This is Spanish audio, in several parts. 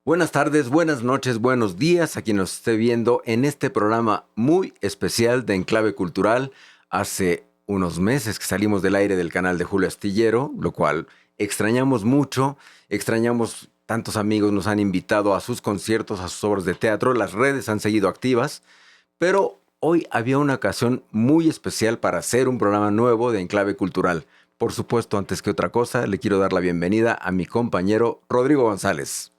Buenas tardes, buenas noches, buenos días a quien nos esté viendo en este programa muy especial de Enclave Cultural. Hace unos meses que salimos del aire del canal de Julio Astillero, lo cual extrañamos mucho, extrañamos tantos amigos nos han invitado a sus conciertos, a sus obras de teatro, las redes han seguido activas, pero hoy había una ocasión muy especial para hacer un programa nuevo de Enclave Cultural. Por supuesto, antes que otra cosa, le quiero dar la bienvenida a mi compañero Rodrigo González.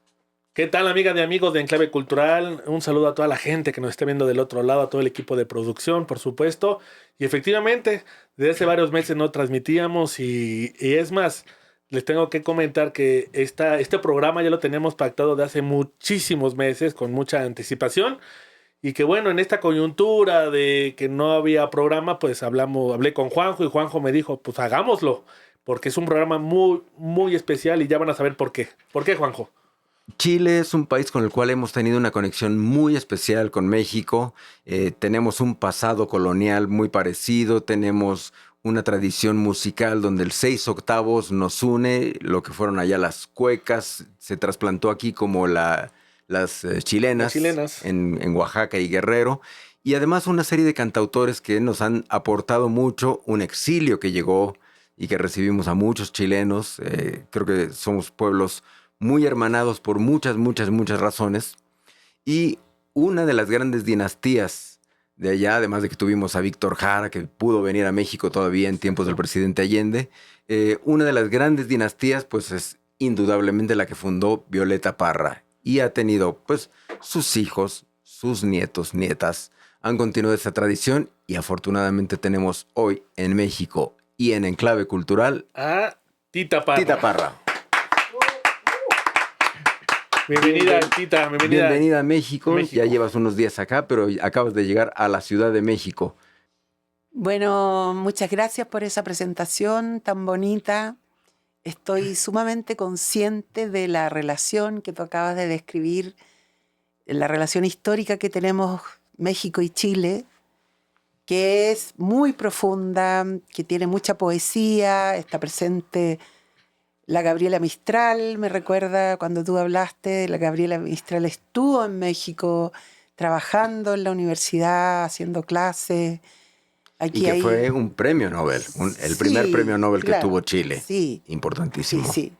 ¿Qué tal, amigas y amigos de Enclave Cultural? Un saludo a toda la gente que nos esté viendo del otro lado, a todo el equipo de producción, por supuesto. Y efectivamente, desde hace varios meses no transmitíamos y es más, les tengo que comentar que este programa ya lo tenemos pactado de hace muchísimos meses, con mucha anticipación. Y que bueno, en esta coyuntura de que no había programa, pues hablé con Juanjo y Juanjo me dijo, pues hagámoslo, porque es un programa muy, muy especial y ya van a saber por qué. ¿Por qué, Juanjo? Chile es un país con el cual hemos tenido una conexión muy especial con México. Tenemos un pasado colonial muy parecido, tenemos una tradición musical donde el 6/8 nos une, lo que fueron allá las cuecas, se trasplantó aquí como las chilenas, Las chilenas. en Oaxaca y Guerrero. Y además una serie de cantautores que nos han aportado mucho, un exilio que llegó y que recibimos a muchos chilenos. Creo que somos pueblos muy hermanados por muchas, muchas, muchas razones. Y una de las grandes dinastías de allá, además de que tuvimos a Víctor Jara, que pudo venir a México todavía en tiempos del presidente Allende, una de las grandes dinastías, pues es indudablemente la que fundó Violeta Parra. Y ha tenido, pues, sus hijos, sus nietos, nietas, han continuado esa tradición y afortunadamente tenemos hoy en México y en Enclave Cultural a Tita Parra. Tita Parra. Bienvenida, Tita. Bienvenida a México. Ya llevas unos días acá, pero acabas de llegar a la Ciudad de México. Bueno, muchas gracias por esa presentación tan bonita. Estoy sumamente consciente de la relación que tú acabas de describir, la relación histórica que tenemos México y Chile, que es muy profunda, que tiene mucha poesía, está presente la Gabriela Mistral, me recuerda cuando tú hablaste, la Gabriela Mistral estuvo en México trabajando en la universidad, haciendo clases. Aquí y que fue un premio Nobel, el primer premio Nobel que tuvo Chile. Sí. Importantísimo. Sí.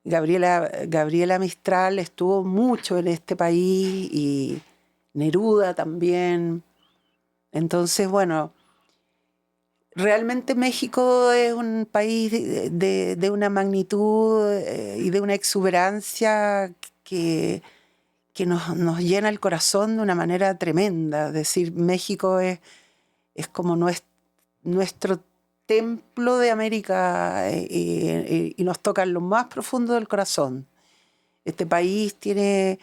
Gabriela Mistral estuvo mucho en este país y Neruda también. Entonces, bueno, realmente México es un país de una magnitud y de una exuberancia que nos llena el corazón de una manera tremenda. Es decir, México es como nuestro templo de América y nos toca en lo más profundo del corazón. Este país tiene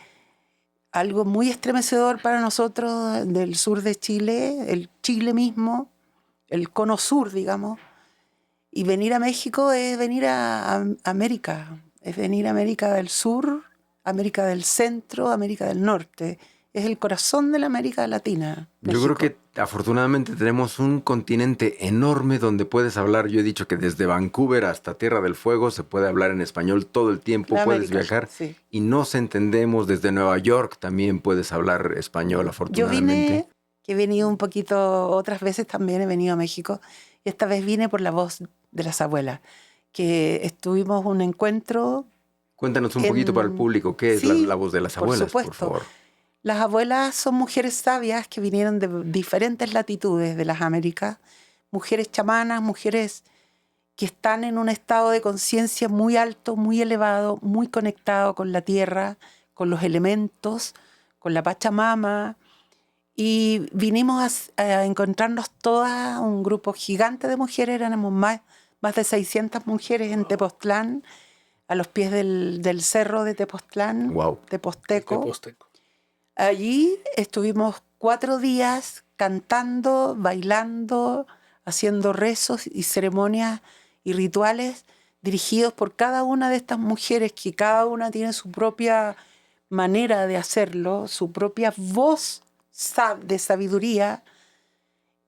algo muy estremecedor para nosotros del sur de Chile, el Chile mismo, el cono sur, digamos. Y venir a México es venir a América, es venir a América del Sur, América del Centro, América del Norte. Es el corazón de la América Latina. México. Yo creo que afortunadamente tenemos un continente enorme donde puedes hablar. Yo he dicho que desde Vancouver hasta Tierra del Fuego se puede hablar en español todo el tiempo, puedes viajar y nos entendemos. Desde Nueva York también puedes hablar español, afortunadamente. He venido un poquito, otras veces también he venido a México y esta vez vine por la voz de las abuelas, que estuvimos un encuentro. Cuéntanos un poquito para el público, ¿qué es la voz de las abuelas, por favor? Las abuelas son mujeres sabias que vinieron de diferentes latitudes de las Américas, mujeres chamanas, mujeres que están en un estado de conciencia muy alto, muy elevado, muy conectado con la tierra, con los elementos, con la Pachamama. Y vinimos a encontrarnos todas, un grupo gigante de mujeres, éramos más de 600 mujeres en Tepoztlán, a los pies del cerro de Tepoztlán, Teposteco. Allí estuvimos 4 días cantando, bailando, haciendo rezos y ceremonias y rituales dirigidos por cada una de estas mujeres, que cada una tiene su propia manera de hacerlo, su propia voz de sabiduría.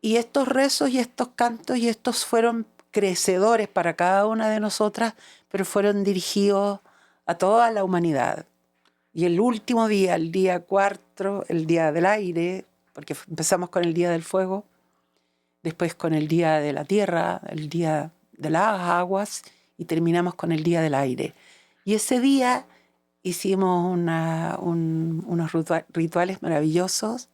Y estos rezos y estos cantos y estos fueron crecedores para cada una de nosotras, pero fueron dirigidos a toda la humanidad. Y el último día, el día 4, el día del aire, porque empezamos con el día del fuego, después con el día de la tierra, el día de las aguas y terminamos con el día del aire. Y ese día hicimos unos rituales maravillosos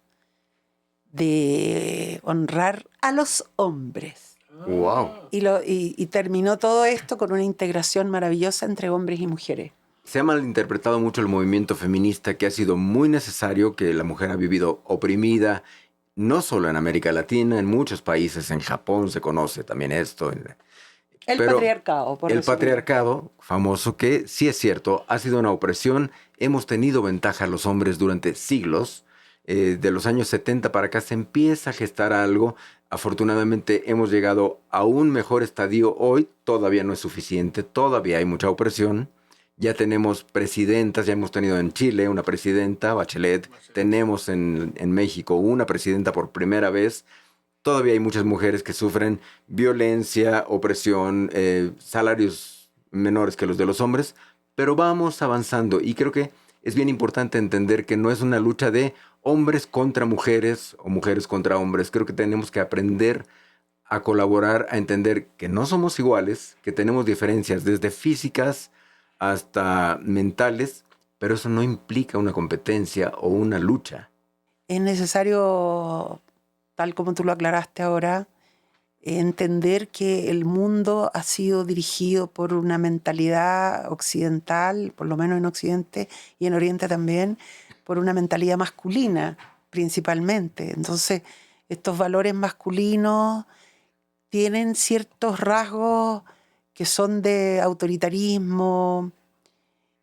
de honrar a los hombres. ¡Wow! Y terminó todo esto con una integración maravillosa entre hombres y mujeres. Se ha malinterpretado mucho el movimiento feminista, que ha sido muy necesario, que la mujer ha vivido oprimida, no solo en América Latina, en muchos países, en Japón se conoce también esto. El Pero patriarcado, por el resumirlo. patriarcado, famoso, que sí es cierto, ha sido una opresión. Hemos tenido ventaja los hombres durante siglos. De los años 70 para acá se empieza a gestar algo. Afortunadamente hemos llegado a un mejor estadio hoy. Todavía no es suficiente, todavía hay mucha opresión. Ya tenemos presidentas, ya hemos tenido en Chile una presidenta, Bachelet. Tenemos en México una presidenta por primera vez. Todavía hay muchas mujeres que sufren violencia, opresión, salarios menores que los de los hombres, pero vamos avanzando y creo que es bien importante entender que no es una lucha de hombres contra mujeres o mujeres contra hombres. Creo que tenemos que aprender a colaborar, a entender que no somos iguales, que tenemos diferencias desde físicas hasta mentales, pero eso no implica una competencia o una lucha. Es necesario, tal como tú lo aclaraste ahora, entender que el mundo ha sido dirigido por una mentalidad occidental, por lo menos en Occidente y en Oriente también, por una mentalidad masculina principalmente. Entonces, estos valores masculinos tienen ciertos rasgos que son de autoritarismo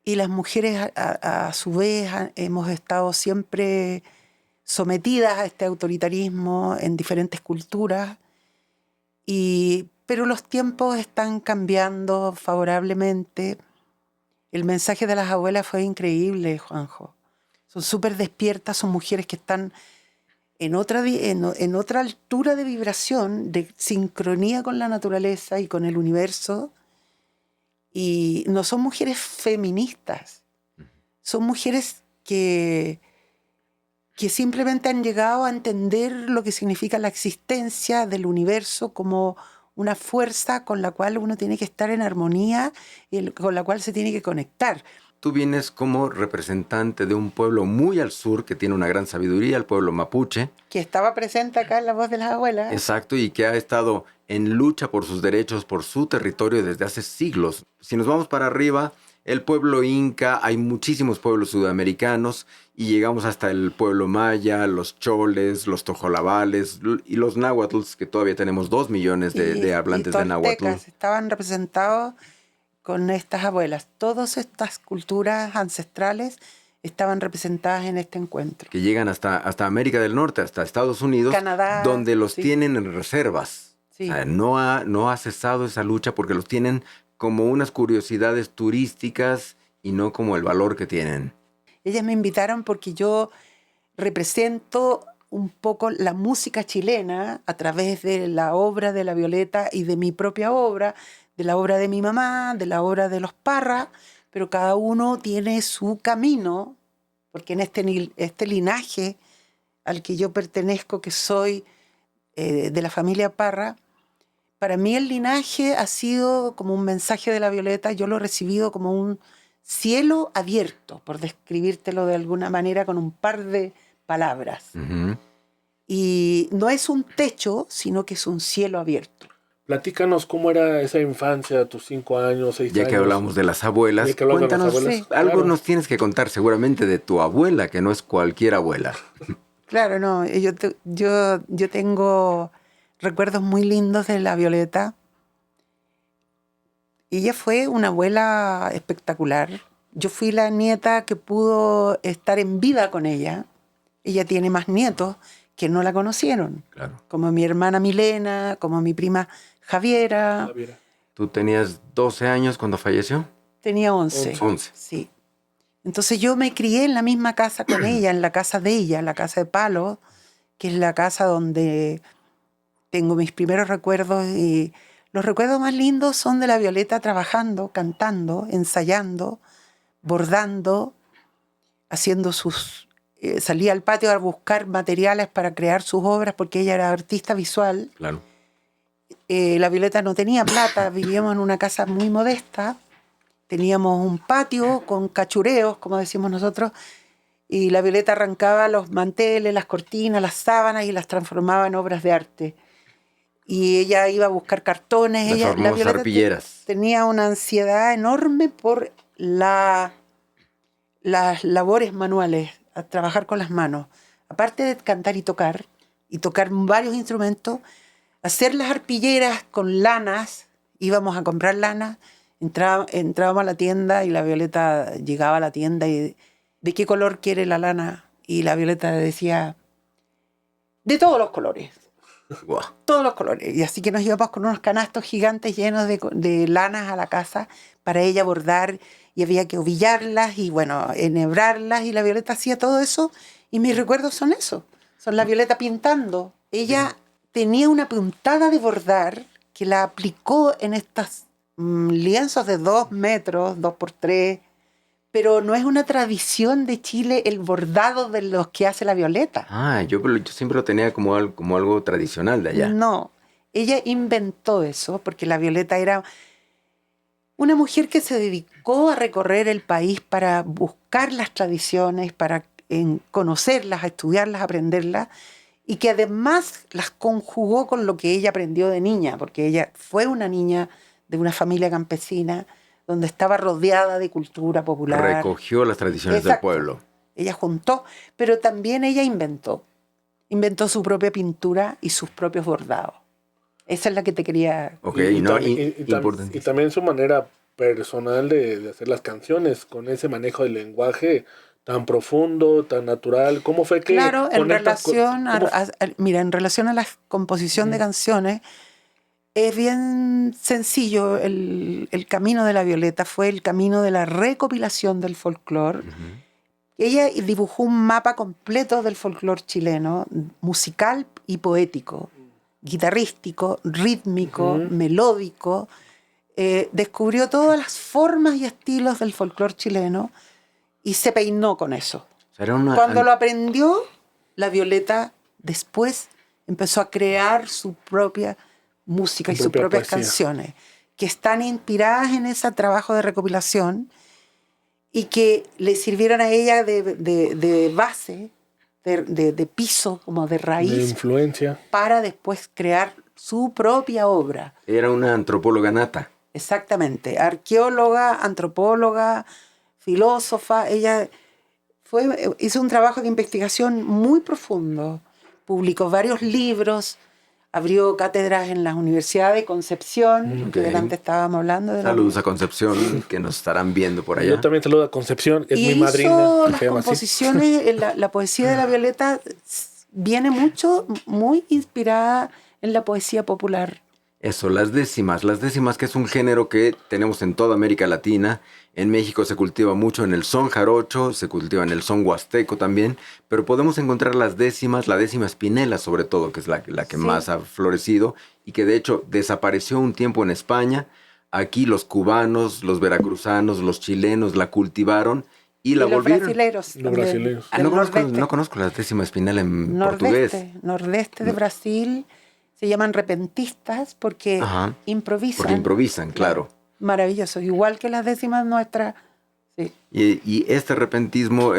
y las mujeres a su vez hemos estado siempre sometidas a este autoritarismo en diferentes culturas, pero los tiempos están cambiando favorablemente. El mensaje de las abuelas fue increíble, Juanjo. Son súper despiertas, son mujeres que están en otra altura de vibración, de sincronía con la naturaleza y con el universo. Y no son mujeres feministas, son mujeres que simplemente han llegado a entender lo que significa la existencia del universo como una fuerza con la cual uno tiene que estar en armonía y con la cual se tiene que conectar. Tú vienes como representante de un pueblo muy al sur que tiene una gran sabiduría, el pueblo mapuche. Que estaba presente acá en La Voz de las Abuelas. Exacto, y que ha estado en lucha por sus derechos, por su territorio desde hace siglos. Si nos vamos para arriba, el pueblo inca, hay muchísimos pueblos sudamericanos y llegamos hasta el pueblo maya, los choles, los tojolabales y los náhuatls, que todavía tenemos 2 millones de hablantes de náhuatl. Estaban representados con estas abuelas. Todas estas culturas ancestrales estaban representadas en este encuentro. Que llegan hasta América del Norte, hasta Estados Unidos, Canadá, donde los sí. tienen en reservas. Sí. O sea, no ha cesado esa lucha porque los tienen como unas curiosidades turísticas y no como el valor que tienen. Ellas me invitaron porque yo represento un poco la música chilena a través de la obra de la Violeta y de mi propia obra, de la obra de mi mamá, de la obra de los Parra, pero cada uno tiene su camino, porque en este linaje al que yo pertenezco, que soy de la familia Parra, para mí el linaje ha sido como un mensaje de la Violeta, yo lo he recibido como un cielo abierto, por describírtelo de alguna manera con un par de palabras. Uh-huh. Y no es un techo, sino que es un cielo abierto. Platícanos cómo era esa infancia, tus 5 años, 6 años. Ya que hablamos de las abuelas, cuéntanos, sí, algo claro. nos tienes que contar seguramente de tu abuela, que no es cualquier abuela. Claro, no, yo tengo recuerdos muy lindos de la Violeta. Ella fue una abuela espectacular. Yo fui la nieta que pudo estar en vida con ella. Ella tiene más nietos que no la conocieron. Claro. Como mi hermana Milena, como mi prima Javiera. ¿Tú tenías 12 años cuando falleció? Tenía 11. 11. Sí. Entonces yo me crié en la misma casa con ella, en la casa de ella, la casa de Palo, que es la casa donde tengo mis primeros recuerdos. Y los recuerdos más lindos son de la Violeta trabajando, cantando, ensayando, bordando. haciendo salía al patio a buscar materiales para crear sus obras porque ella era artista visual. Claro. La Violeta no tenía plata, vivíamos en una casa muy modesta, teníamos un patio con cachureos, como decimos nosotros, y la Violeta arrancaba los manteles, las cortinas, las sábanas y las transformaba en obras de arte. Y ella iba a buscar cartones. Las La Violeta arpilleras. tenía una ansiedad enorme por las labores manuales, a trabajar con las manos. Aparte de cantar y tocar varios instrumentos, hacer las arpilleras con lanas, íbamos a comprar lanas, entrábamos a la tienda y la Violeta llegaba a la tienda y ¿de qué color quiere la lana? Y la Violeta decía, de todos los colores. Wow. Todos los colores. Y así que nos íbamos con unos canastos gigantes llenos de lanas a la casa para ella bordar y había que ovillarlas y bueno, enhebrarlas y la Violeta hacía todo eso y mis recuerdos son eso. Son la Violeta pintando. Ella tenía una puntada de bordar que la aplicó en estos lienzos de 2 metros, 2x3, pero no es una tradición de Chile el bordado de los que hace la Violeta. Yo siempre lo tenía como algo tradicional de allá. No, ella inventó eso porque la Violeta era una mujer que se dedicó a recorrer el país para buscar las tradiciones, para conocerlas, a estudiarlas, a aprenderlas, y que además las conjugó con lo que ella aprendió de niña, porque ella fue una niña de una familia campesina donde estaba rodeada de cultura popular. Recogió las tradiciones Exacto. del pueblo. Ella juntó, pero también ella inventó su propia pintura y sus propios bordados. Esa es la que te quería... Y también su manera personal de hacer las canciones, con ese manejo del lenguaje tan profundo, tan natural. ¿Cómo fue que...? Claro, en relación a la composición de canciones, es bien sencillo. El camino de la Violeta fue el camino de la recopilación del folclore. Ella dibujó un mapa completo del folclore chileno, musical y poético, guitarrístico, rítmico, melódico. Descubrió todas las formas y estilos del folclore chileno y se peinó con eso. Cuando lo aprendió, la Violeta después empezó a crear su propia música y sus propias canciones, que están inspiradas en ese trabajo de recopilación y que le sirvieron a ella de base, de piso, como de raíz, de influencia, para después crear su propia obra. Era una antropóloga nata. Exactamente, arqueóloga, antropóloga, filósofa. Ella hizo un trabajo de investigación muy profundo, publicó varios libros, abrió cátedras en la Universidad de Concepción, que delante estábamos hablando. Saludos a Concepción, que nos estarán viendo por allá. Yo también saludo a Concepción, es mi madrina. Hizo las composiciones, la poesía de la Violeta viene muy inspirada en la poesía popular. Eso, las décimas, que es un género que tenemos en toda América Latina. En México se cultiva mucho en el son jarocho, se cultiva en el son huasteco también, pero podemos encontrar las décimas, la décima espinela sobre todo, que es la que más ha florecido y que de hecho desapareció un tiempo en España. Aquí los cubanos, los veracruzanos, los chilenos la cultivaron y la volvieron. Los brasileños. No conozco la décima espinela en portugués. Nordeste de Brasil. Se llaman repentistas porque improvisan. Porque improvisan, claro. Maravilloso, igual que las décimas nuestras. Sí. Y este repentismo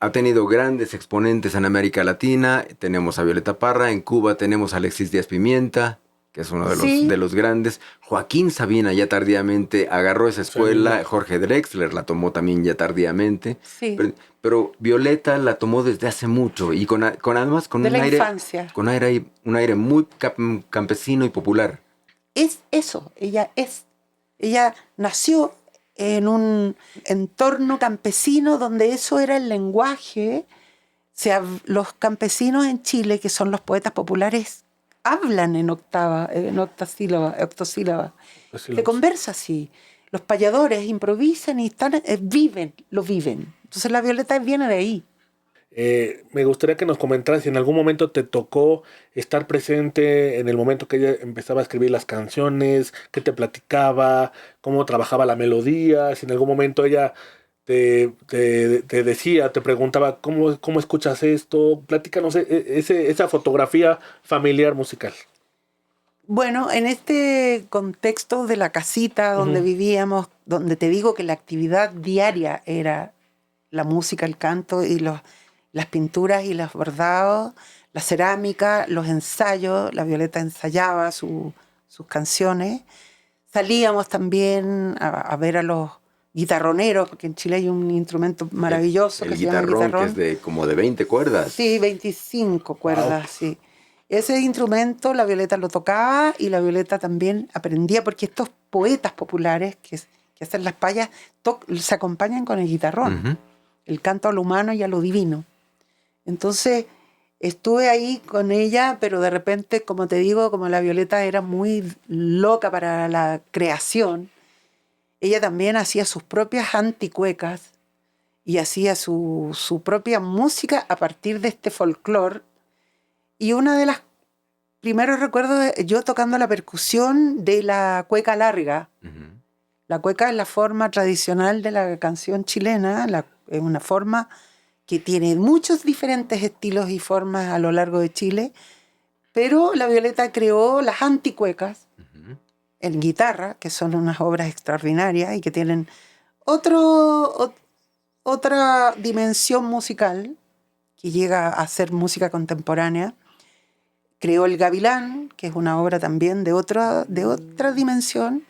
ha tenido grandes exponentes en América Latina. Tenemos a Violeta Parra, en Cuba tenemos a Alexis Díaz Pimienta, que es uno de los grandes. Joaquín Sabina ya tardíamente agarró esa escuela. Jorge Drexler la tomó también ya tardíamente. Sí. Pero Violeta la tomó desde hace mucho y además con un aire muy campesino y popular. Es eso, ella nació en un entorno campesino donde eso era el lenguaje. Los campesinos en Chile, que son los poetas populares, hablan en octosílaba. Se conversa así. Los payadores improvisan y lo viven. Entonces la Violeta viene de ahí. Me gustaría que nos comentaras si en algún momento te tocó estar presente en el momento que ella empezaba a escribir las canciones, qué te platicaba, cómo trabajaba la melodía, si en algún momento ella te decía, te preguntaba, ¿cómo escuchas esto? Platícanos esa fotografía familiar musical. Bueno, en este contexto de la casita donde vivíamos, donde te digo que la actividad diaria era la música, el canto y las pinturas y los bordados, la cerámica, los ensayos, la Violeta ensayaba sus canciones. Salíamos también a ver a los guitarroneros, porque en Chile hay un instrumento maravilloso el que se llama guitarrón, que es como de 20 cuerdas. Sí, 25 cuerdas, wow. Sí. Ese instrumento la Violeta lo tocaba y la Violeta también aprendía, porque estos poetas populares que hacen las payas se acompañan con el guitarrón, el canto a lo humano y a lo divino. Entonces estuve ahí con ella, pero de repente, como te digo, como la Violeta era muy loca para la creación, ella también hacía sus propias anticuecas y hacía su propia música a partir de este folclore. Y una de las primeros recuerdos, yo tocando la percusión de la cueca larga. La cueca es la forma tradicional de la canción chilena, es una forma que tiene muchos diferentes estilos y formas a lo largo de Chile, pero la Violeta creó las anticuecas en guitarra, que son unas obras extraordinarias y que tienen otra dimensión musical, que llega a ser música contemporánea. Creó El Gavilán, que es una obra también de otra dimensión,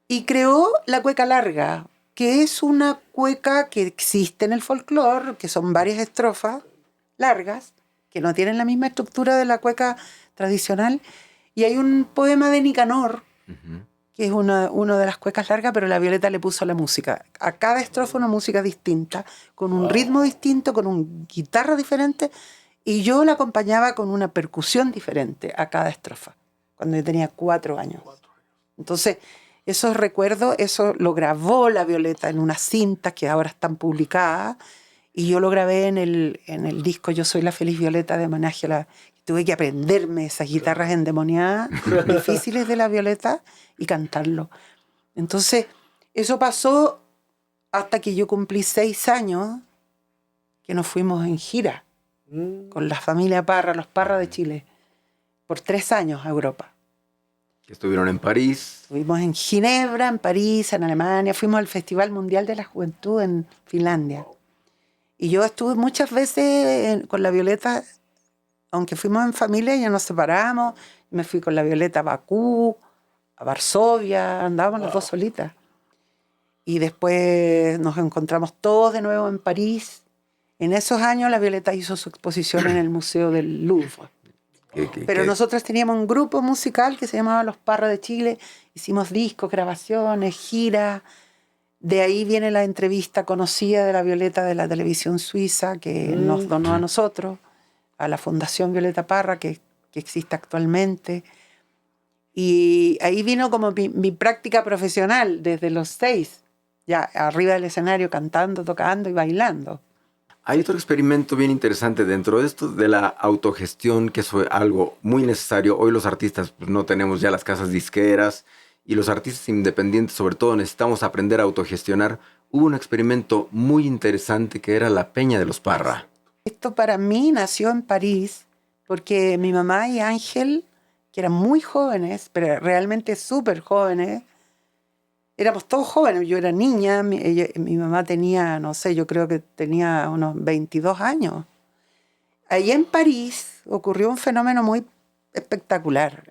y creó la cueca larga, que es una cueca que existe en el folclore, que son varias estrofas largas, que no tienen la misma estructura de la cueca tradicional. Y hay un poema de Nicanor, que es una de las cuecas largas, pero la Violeta le puso la música. A cada estrofa una música distinta, con un ritmo distinto, con una guitarra diferente, y yo la acompañaba con una percusión diferente a cada estrofa, cuando yo tenía 4 años. Entonces, esos recuerdos, eso lo grabó la Violeta en unas cintas que ahora están publicadas, y yo lo grabé en el disco Yo soy la feliz Violeta, de homenaje a la... Tuve que aprenderme esas guitarras endemoniadas, difíciles de la Violeta, y cantarlo. Entonces, eso pasó hasta que yo cumplí 6 años, que nos fuimos en gira con la familia Parra, los Parra de Chile, por 3 años a Europa. Estuvieron en París. Estuvimos en Ginebra, en París, en Alemania. Fuimos al Festival Mundial de la Juventud en Finlandia. Y yo estuve muchas veces con la Violeta, aunque fuimos en familia, ya nos separamos. Me fui con la Violeta a Bakú, a Varsovia, andábamos las dos solitas. Y después nos encontramos todos de nuevo en París. En esos años la Violeta hizo su exposición en el Museo del Louvre. Pero nosotros teníamos un grupo musical que se llamaba Los Parra de Chile. Hicimos discos, grabaciones, giras. De ahí viene la entrevista conocida de la Violeta de la televisión suiza, que nos donó a nosotros, a la Fundación Violeta Parra, que existe actualmente. Y ahí vino como mi práctica profesional desde los 6, ya arriba del escenario, cantando, tocando y bailando. Hay otro experimento bien interesante dentro de esto de la autogestión, que es algo muy necesario. Hoy los artistas pues, no tenemos ya las casas disqueras, y los artistas independientes sobre todo necesitamos aprender a autogestionar. Hubo un experimento muy interesante que era la Peña de los Parra. Esto para mí nació en París porque mi mamá y Ángel, que eran muy jóvenes, pero realmente súper jóvenes, éramos todos jóvenes. Yo era niña, mi mamá tenía, no sé, yo creo que tenía unos 22 años. Ahí en París ocurrió un fenómeno muy espectacular.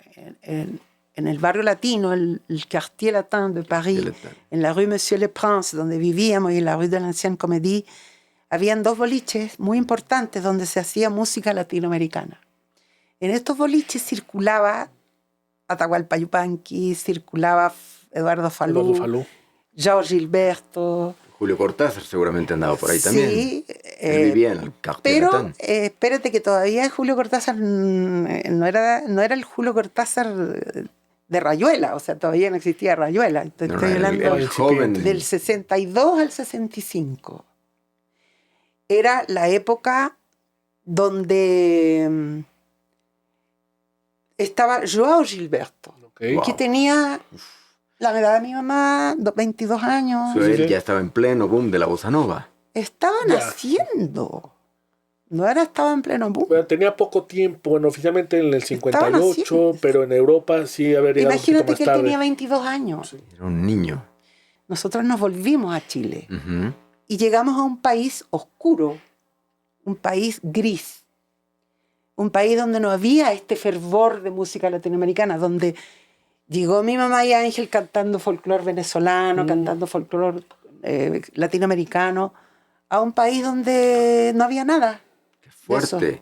En el barrio latino, el Quartier Latin de París, en la rue Monsieur le Prince, donde vivíamos, y en la rue de la Ancienne Comédie, habían 2 boliches muy importantes donde se hacía música latinoamericana. En estos boliches circulaba Atahualpa Yupanqui, circulaba Eduardo Falú, George Gilberto. Julio Cortázar seguramente andaba por ahí también. Sí. Él vivía en el Quartier Latin. Pero espérate que todavía Julio Cortázar no era el Julio Cortázar de Rayuela, o sea, todavía no existía Rayuela. Estoy hablando el joven. Del 62 al 65. Era la época donde estaba Joao Gilberto, que tenía La edad de mi mamá, 22 años. Pero él sí. ya estaba en pleno boom de la bossa nova. Estaban Ya. haciendo. No era, estaba en pleno boom. Bueno, tenía poco tiempo, bueno, oficialmente en el 58, haciendo. pero en Europa sí había llegado un poquito Imagínate más que él tarde. tenía 22 años. Sí. Era un niño. Nosotros nos volvimos a Chile Ujú. y llegamos a un país oscuro, un país gris, un país donde no había este fervor de música latinoamericana, donde llegó mi mamá y Ángel cantando folclore venezolano, cantando folclore latinoamericano, a un país donde no había nada. Qué fuerte.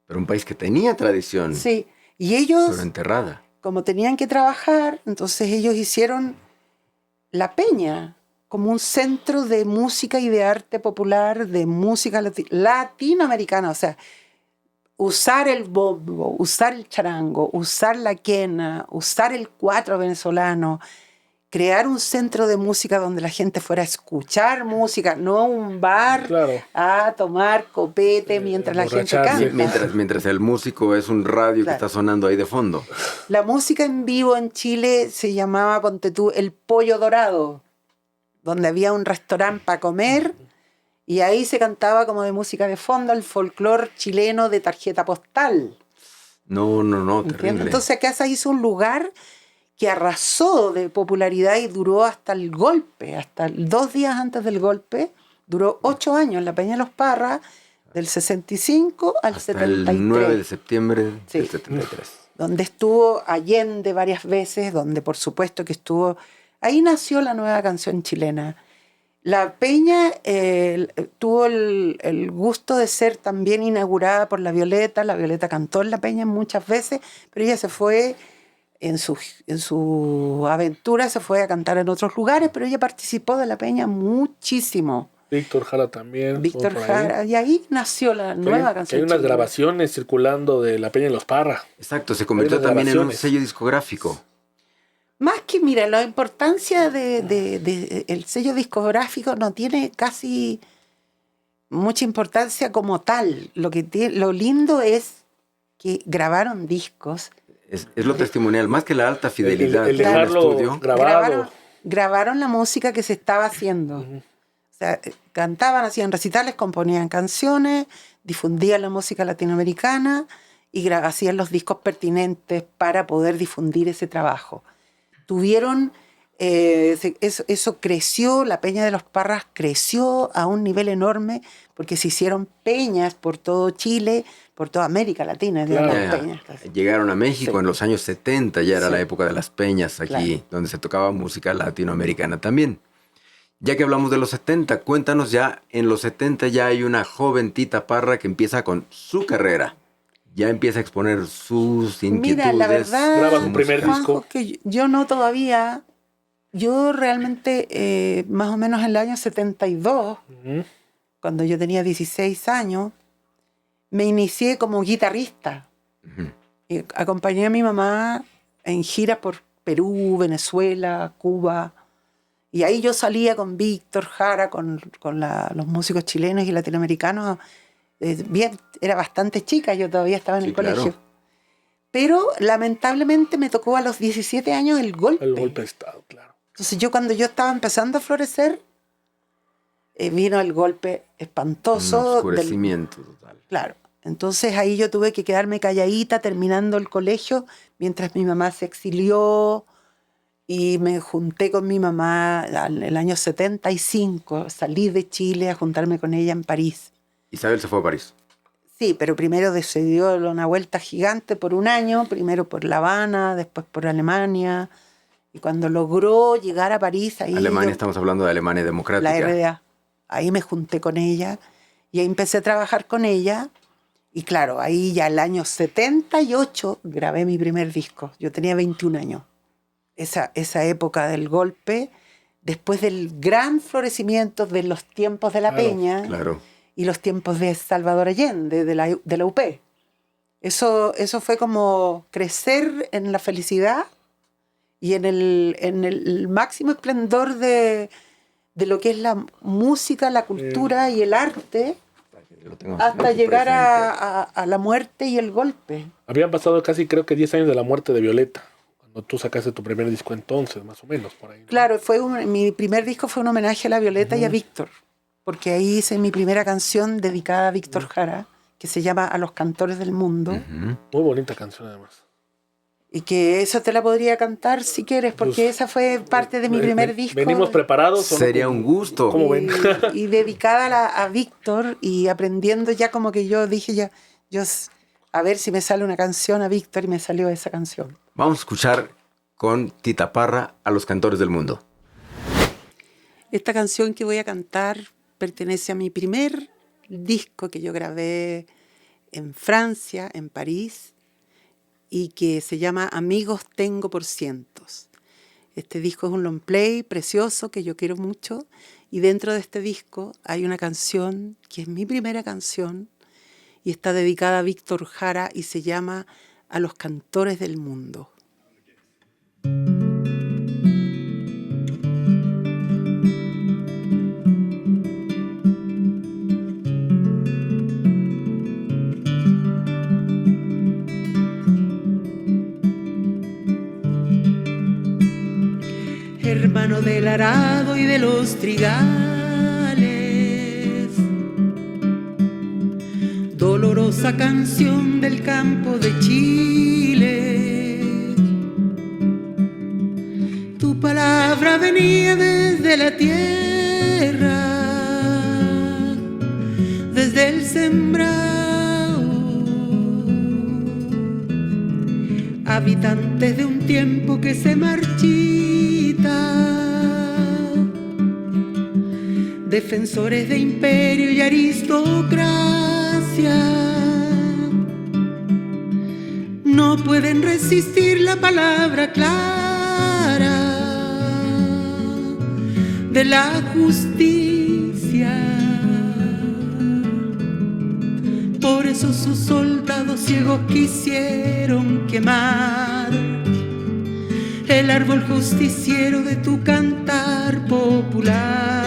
Pero un país que tenía tradición, Sí, y pero ellos, enterrada. como tenían que trabajar, entonces ellos hicieron La Peña como un centro de música y de arte popular, de música latinoamericana, o sea, usar el bombo, usar el charango, usar la quena, usar el cuatro venezolano, crear un centro de música donde la gente fuera a escuchar música, no un bar Claro. a tomar copete mientras la gente emborracharse. canta. Mientras el músico es un radio Claro. que está sonando ahí de fondo. La música en vivo en Chile se llamaba, ponte tú, El Pollo Dorado, donde había un restaurante para comer y ahí se cantaba como de música de fondo el folclore chileno de tarjeta postal. No, ¿Entiendes? terrible. Entonces acá se hizo un lugar que arrasó de popularidad y duró hasta el golpe, hasta 2 días antes del golpe, duró 8 años en la Peña de los Parras, del 65 al Hasta 73. el 9 de septiembre Sí. del 73. Donde estuvo Allende varias veces, donde por supuesto que estuvo... Ahí nació la nueva canción chilena. La Peña tuvo el gusto de ser también inaugurada por la Violeta. La Violeta cantó en La Peña muchas veces, pero ella se fue, en su aventura, se fue a cantar en otros lugares, pero ella participó de La Peña muchísimo. Víctor Jara también. Víctor estuvo por ahí. Jara, y ahí nació la Que nueva que canción hay unas chilena. grabaciones circulando de La Peña y los Parra. Exacto, se convirtió unas también en un grabaciones. sello discográfico. Más que, mira, la importancia de el sello discográfico no tiene casi mucha importancia como tal. Lo lindo es que grabaron discos, Es lo testimonial, más que la alta fidelidad el de un dejarlo estudio. grabado. grabaron la música que se estaba haciendo. O sea, cantaban, hacían recitales, componían canciones, difundían la música latinoamericana y hacían los discos pertinentes para poder difundir ese trabajo. Tuvieron, eso creció, la Peña de los Parras creció a un nivel enorme porque se hicieron peñas por todo Chile, por toda América Latina, digamos, Claro. peñas. Llegaron a México Sí. en los años 70, ya era Sí. la época de las peñas aquí, Claro. donde se tocaba música latinoamericana también. Ya que hablamos de los 70, cuéntanos ya, en los 70 ya hay una joven Tita Parra que empieza con su carrera. Ya empieza a exponer sus inquietudes. Mira, la verdad, Graba su primer Juanjo, disco. que yo no todavía, yo realmente, más o menos en el año 72, Ujú. cuando yo tenía 16 años, me inicié como guitarrista. Ujú. Y acompañé a mi mamá en giras por Perú, Venezuela, Cuba. Y ahí yo salía con Víctor Jara, con los músicos chilenos y latinoamericanos. Bien, era bastante chica, yo todavía estaba en Sí, el colegio. claro. Pero lamentablemente me tocó a los 17 años el golpe. El golpe de Estado, claro. Entonces cuando yo estaba empezando a florecer, vino el golpe Un espantoso. oscurecimiento total. Claro. Entonces ahí yo tuve que quedarme calladita terminando el colegio mientras mi mamá se exilió y me junté con mi mamá en el año 75. Salí de Chile a juntarme con ella en París. Isabel se fue a París. Sí, pero primero se dio una vuelta gigante por un año, primero por La Habana, después por Alemania. Y cuando logró llegar a París, ahí Alemania, yo- estamos hablando de Alemania Democrática. la RDA. Ahí me junté con ella y ahí empecé a trabajar con ella. Y claro, ahí ya el año 78 grabé mi primer disco. Yo tenía 21 años. Esa época del golpe, después del gran florecimiento de los tiempos de la Claro, Peña Claro. y los tiempos de Salvador Allende, de la UP. Eso fue como crecer en la felicidad y en el máximo esplendor de lo que es la música, la cultura y el arte, Lo tengo hasta aquí llegar presente. a la muerte y el golpe. Habían pasado casi, creo que 10 años de la muerte de Violeta. Cuando tú sacaste tu primer disco entonces, más o menos, por ahí, ¿no? Claro, mi primer disco fue un homenaje a la Violeta y a Víctor, porque ahí hice mi primera canción dedicada a Víctor Jara, que se llama A los cantores del mundo, Muy bonita canción, además. y que eso te la podría cantar si quieres, porque esa fue parte de mi primer disco. Venimos preparados. ¿o no? Sería un gusto. ¿Cómo ven? Y dedicada a Víctor, y aprendiendo ya como que yo dije a ver si me sale una canción a Víctor, y me salió esa canción. Vamos a escuchar con Tita Parra A los cantores del mundo. Esta canción que voy a cantar pertenece a mi primer disco que yo grabé en Francia, en París, y que se llama Amigos Tengo por Cientos. Este disco es un long play precioso que yo quiero mucho, y dentro de este disco hay una canción que es mi primera canción y está dedicada a Víctor Jara y se llama A los cantores del mundo. Hermano del arado y de los trigales, dolorosa canción del campo de Chile. Tu palabra venía desde la tierra, desde el sembrado, habitantes de un tiempo que se marchita, defensores de imperio y aristocracia, no pueden resistir la palabra clara de la justicia. Por eso sus soldados ciegos quisieron quemar el árbol justiciero de tu cantar popular.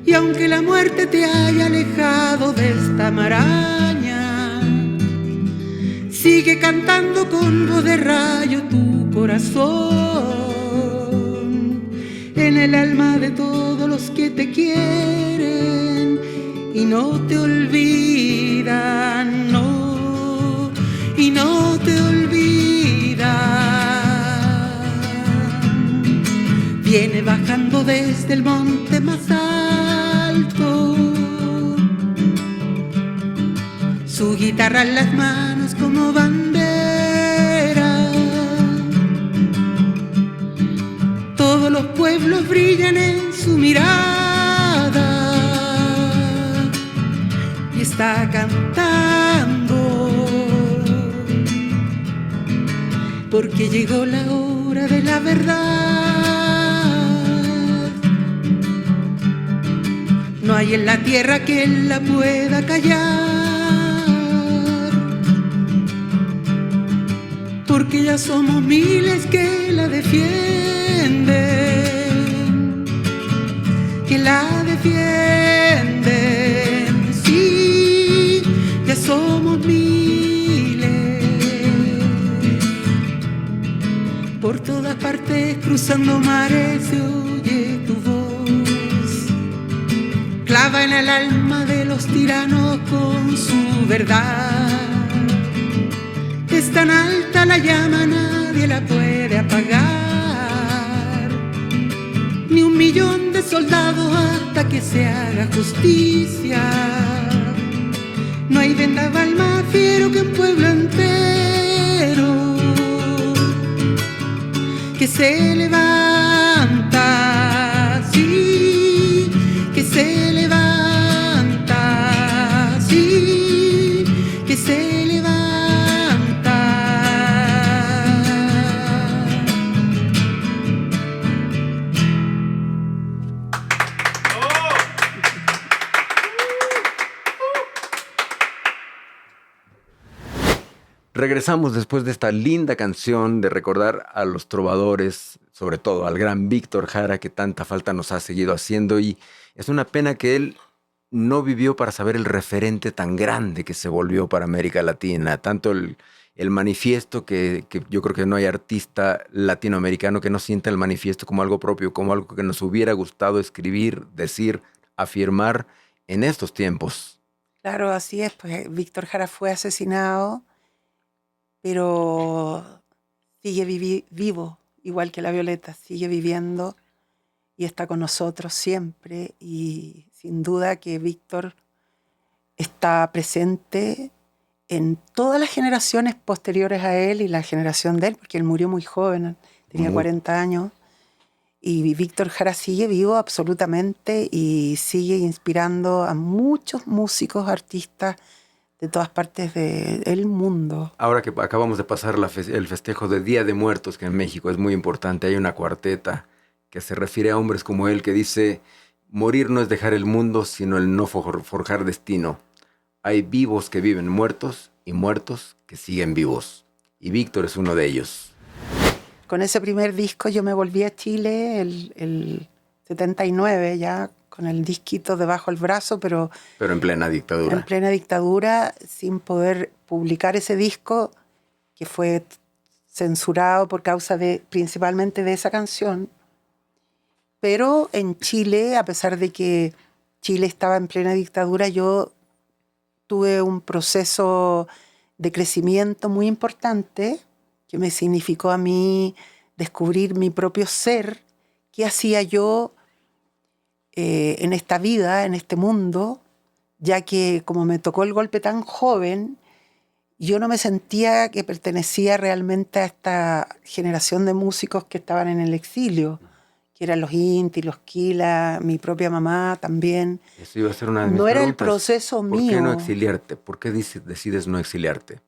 Y aunque la muerte te haya alejado de esta maraña, sigue cantando con voz de rayo tu corazón, en el alma de todos los que te quieren y no te olvidan, no, y no te olvidan. Viene bajando desde el monte más alto, su guitarra en las manos como bandera. Todos los pueblos brillan en su mirada y está cantando, porque llegó la hora de la verdad. No hay en la tierra quien la pueda callar, porque ya somos miles que la defienden, que la defienden. Sí, ya somos miles, por todas partes cruzando mares se oye tu voz, clava en el alma de los tiranos con su verdad. Es tan alta la llama, nadie la puede apagar, ni 1.000.000 de soldados hasta que se haga justicia. No hay vendaval más fiero que un pueblo entero que se levanta, sí, que se levanta, sí, que se levanta. Regresamos después de esta linda canción de recordar a los trovadores, sobre todo al gran Víctor Jara, que tanta falta nos ha seguido haciendo, y es una pena que él no vivió para saber el referente tan grande que se volvió para América Latina, tanto el el manifiesto, que yo creo que no hay artista latinoamericano que no sienta el manifiesto como algo propio, como algo que nos hubiera gustado escribir, decir, afirmar en estos tiempos. Claro, así es. Pues Víctor Jara fue asesinado, pero sigue vivo, igual que la Violeta, sigue viviendo y está con nosotros siempre. Y sin duda que Víctor está presente en todas las generaciones posteriores a él y la generación de él, porque él murió muy joven, tenía 40 años. Y Víctor Jara sigue vivo absolutamente y sigue inspirando a muchos músicos, artistas de todas partes del mundo. Ahora que acabamos de pasar el festejo de Día de Muertos, que en México es muy importante, hay una cuarteta que se refiere a hombres como él, que dice: morir no es dejar el mundo, sino el no forjar destino. Hay vivos que viven muertos y muertos que siguen vivos. Y Víctor es uno de ellos. Con ese primer disco yo me volví a Chile el 79, ya con el disquito debajo del brazo, pero en plena dictadura. En plena dictadura, sin poder publicar ese disco, que fue censurado por causa principalmente de esa canción. Pero en Chile, a pesar de que Chile estaba en plena dictadura, yo tuve un proceso de crecimiento muy importante que me significó a mí descubrir mi propio ser, qué hacía yo en esta vida, en este mundo, ya que como me tocó el golpe tan joven, yo no me sentía que pertenecía realmente a esta generación de músicos que estaban en el exilio, que eran los Inti, los Kila, mi propia mamá también. Eso iba a ser una de mis No era el preguntas. proceso mío. ¿Por qué no exiliarte? ¿Por qué decides no exiliarte?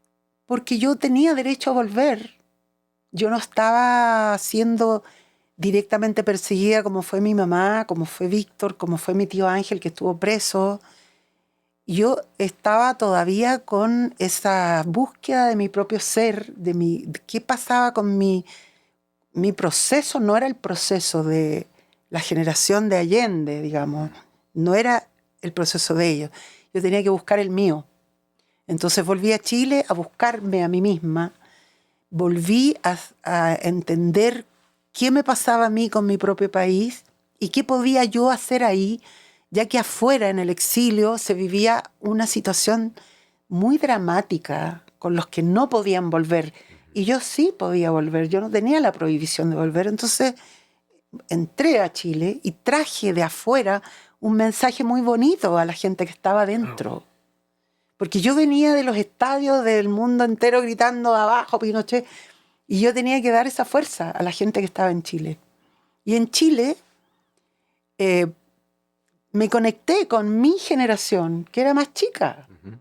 Porque yo tenía derecho a volver. Yo no estaba siendo directamente perseguida como fue mi mamá, como fue Víctor, como fue mi tío Ángel, que estuvo preso. Yo estaba todavía con esa búsqueda de mi propio ser, de qué pasaba con mi proceso. No era el proceso de la generación de Allende, digamos. No era el proceso de ellos. Yo tenía que buscar el mío. Entonces volví a Chile a buscarme a mí misma. Volví a entender qué me pasaba a mí con mi propio país y qué podía yo hacer ahí, ya que afuera, en el exilio, se vivía una situación muy dramática con los que no podían volver. Y yo sí podía volver, yo no tenía la prohibición de volver. Entonces entré a Chile y traje de afuera un mensaje muy bonito a la gente que estaba dentro. Porque yo venía de los estadios del mundo entero gritando abajo Pinochet, y yo tenía que dar esa fuerza a la gente que estaba en Chile. Y en Chile me conecté con mi generación, que era más chica. Uh-huh.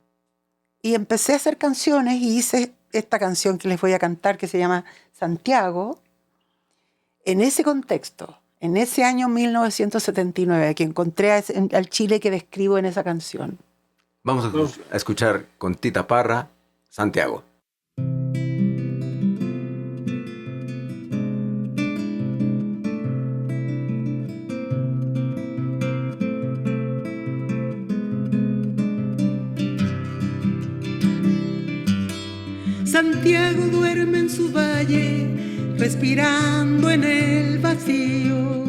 Y empecé a hacer canciones y hice esta canción que les voy a cantar, que se llama Santiago, en ese contexto, en ese año 1979, que encontré al Chile que describo en esa canción. Vamos a escuchar con Tita Parra, Santiago. Santiago duerme en su valle, respirando en el vacío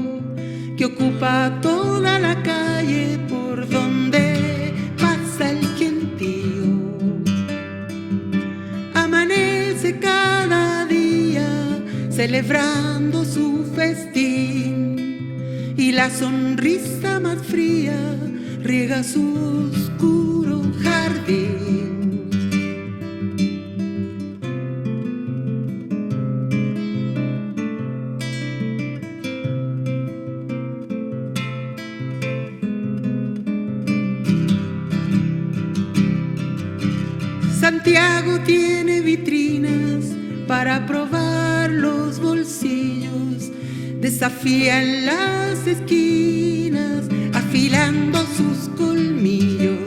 que ocupa toda la calle por donde pasa el gentío. Amanece cada día celebrando su festín y la sonrisa más fría riega su oscuro jardín. Santiago tiene vitrinas para probar los bolsillos, desafía en las esquinas, afilando sus colmillos.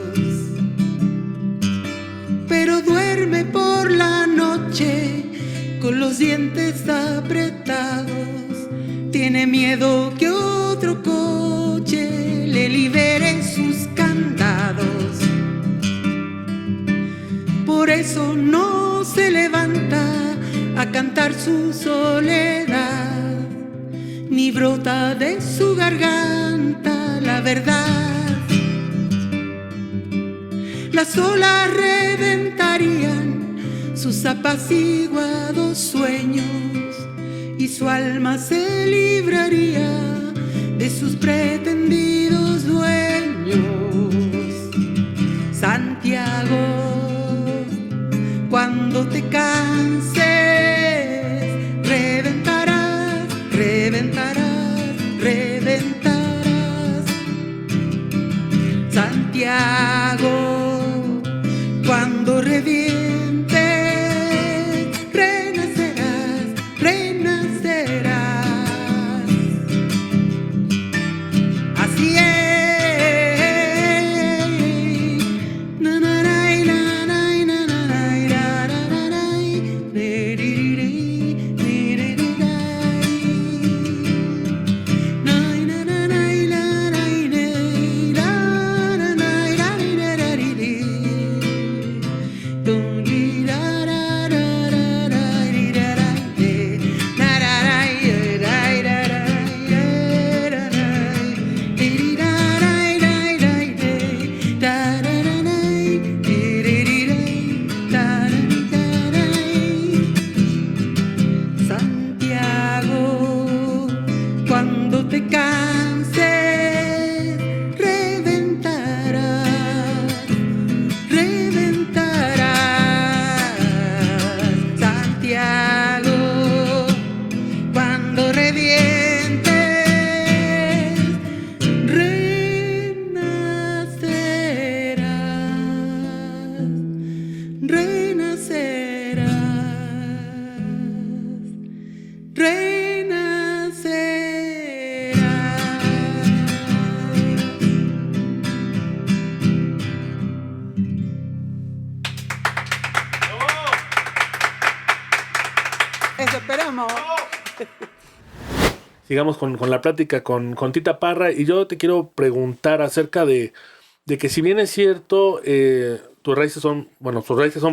Pero duerme por la noche con los dientes apretados, tiene miedo que otro coche le libere sus candados. Por eso no se levanta a cantar su soledad, ni brota de su garganta la verdad. Las olas reventarían sus apaciguados sueños y su alma se libraría de sus pretendidos dueños. Santiago, cuando te canses, reventarás, reventarás, reventarás. Santiago, cuando revientes, renacerás, renacerás. Así es. Eso esperamos. Sigamos con la plática con Tita Parra, y yo te quiero preguntar acerca de que si bien es cierto, tus raíces son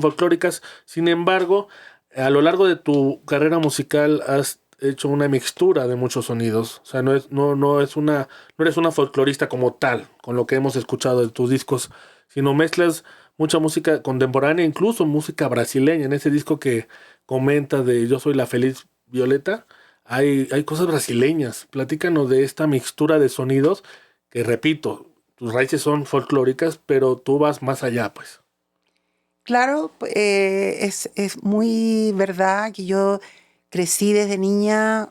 folclóricas, sin embargo, a lo largo de tu carrera musical has hecho una mixtura de muchos sonidos. O sea, no eres una folclorista como tal, con lo que hemos escuchado de tus discos, sino mezclas mucha música contemporánea, incluso música brasileña. En ese disco que comenta de Yo soy la feliz Violeta, hay cosas brasileñas. Platícanos de esta mixtura de sonidos que, repito, tus raíces son folclóricas, pero tú vas más allá, pues. Claro, es muy verdad que yo crecí desde niña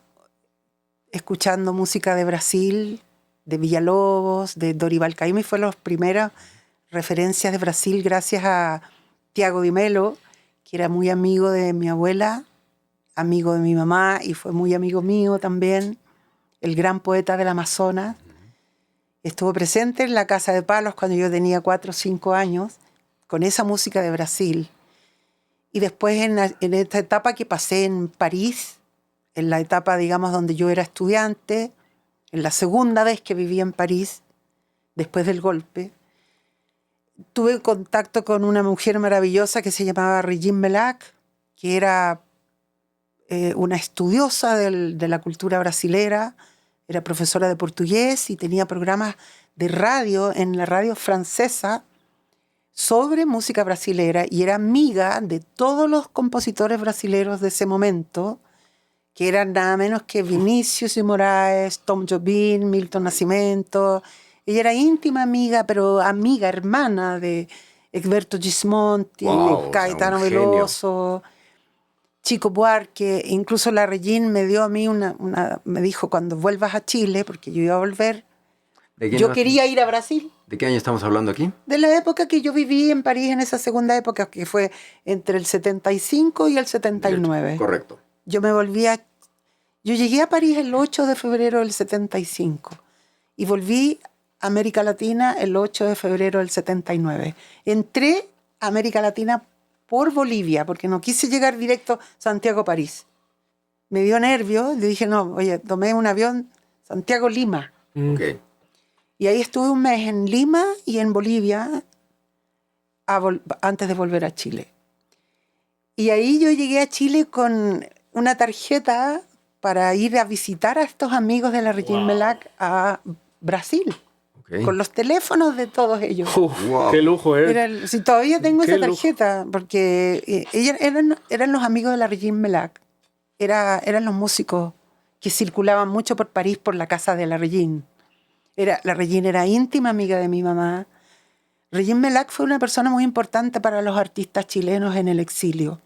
escuchando música de Brasil, de Villalobos, de Dorival Caymmi. Fue las primeras referencias de Brasil gracias a Tiago Di Mello, que era muy amigo de mi abuela, amigo de mi mamá y fue muy amigo mío también, el gran poeta del Amazonas. Estuvo presente en la Casa de Palos cuando yo tenía 4 o 5 años, con esa música de Brasil. Y después en esta etapa que pasé en París, en la etapa, digamos, donde yo era estudiante, en la segunda vez que viví en París, después del golpe, tuve contacto con una mujer maravillosa que se llamaba Regine Melac, que era una estudiosa de la cultura brasilera, era profesora de portugués y tenía programas de radio en la radio francesa sobre música brasilera, y era amiga de todos los compositores brasileros de ese momento, que eran nada menos que Vinícius de Moraes, Tom Jobim, Milton Nascimento. Ella era íntima amiga, pero amiga, hermana de Egberto Gismonti, Caetano Veloso, Chico Buarque. Incluso la Regine me dio a mí me dijo, cuando vuelvas a Chile, porque yo iba a volver, yo quería ir a Brasil. ¿De qué año estamos hablando aquí? De la época que yo viví en París, en esa segunda época, que fue entre el 75 y el 79. Correcto. Yo llegué a París el 8 de febrero del 75 y volví a América Latina el 8 de febrero del 79. Entré a América Latina por Bolivia, porque no quise llegar directo Santiago-París. Me dio nervio, le dije, no, oye, tomé un avión Santiago-Lima. Okay. Y ahí estuve un mes en Lima y en Bolivia antes de volver a Chile. Y ahí yo llegué a Chile con una tarjeta para ir a visitar a estos amigos de la Regine Wow. Melac a Brasil, Ok. con los teléfonos de todos ellos. Uf, Wow. qué lujo, ¿eh? Si todavía tengo Qué esa lujo. tarjeta, porque ellos eran los amigos de la Regine Melac. Eran los músicos que circulaban mucho por París, por la casa de la Regine. La Regine era íntima amiga de mi mamá. Regine Melac fue una persona muy importante para los artistas chilenos en el exilio.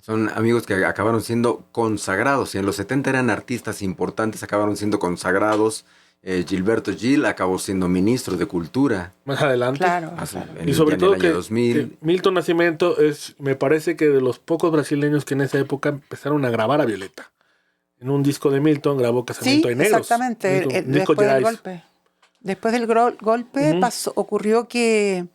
Son amigos que acabaron siendo consagrados. Y en los 70 eran artistas importantes, acabaron siendo consagrados. Gilberto Gil acabó siendo ministro de Cultura. Más adelante. Claro. En Y sobre el todo año que 2000. Milton Nascimento me parece que de los pocos brasileños que en esa época empezaron a grabar a Violeta. En un disco de Milton grabó Sí, Casamiento de Negros. exactamente. Nico Después del Gerais. golpe. Después del golpe Ujú. ocurrió que